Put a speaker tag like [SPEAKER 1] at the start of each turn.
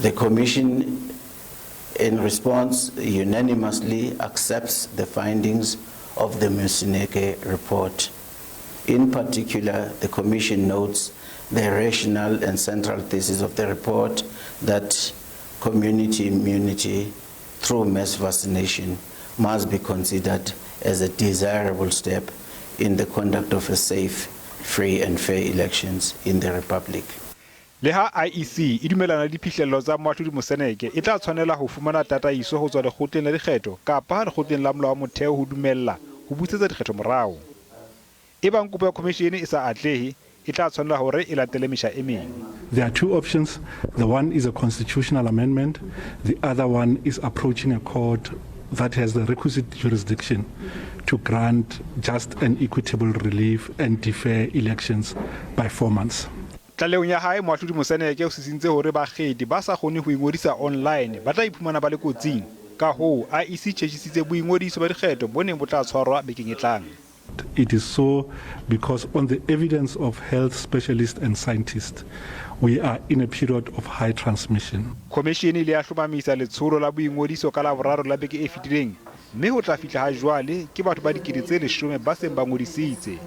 [SPEAKER 1] The Commission, in response, unanimously accepts the findings of the Moseneke report. In particular, the Commission notes the rationale and central thesis of the report that community immunity through mass vaccination must be considered as a desirable step in the conduct of a safe, free and fair elections in the Republic.
[SPEAKER 2] Le ha IEC e dumelana le diphihlello tsa Moahlodi Moseneke e tla tshwanela ho fumana tataiso ho tswa lekgotleng la dikgetho kapa lekgotleng la molao wa motheo ho dumella ho busetsa dikgetho morao. Ebang kopo ya komishene e sa atlehe e tla tshwanela hore e latele mesha e meng.
[SPEAKER 3] There are two options. The one is a constitutional amendment. The other one is approaching a court that has the requisite jurisdiction to grant just and equitable relief and defer elections by 4 months.
[SPEAKER 2] Tlaleong ya hae Moahlodi Moseneke o sisintse hore bakgethi ba sa kgone ho ingodisa online ba tla iphumana ba le kotsing. Ka hoo IEC tjhetjhisitse boingodiso ba dikgetho bo neng bo tla tshwarwa bekeng e tlang.
[SPEAKER 3] It is so because on the evidence of health specialists and scientists, we are in a period of high transmission.
[SPEAKER 2] Komishene ile ya hlomamisa letsholo la boingodiso ka la boraro la beke e fetileng, mme ho tla fihla ha jwale ke batho ba 10,000 ba seng ba ngodisitse.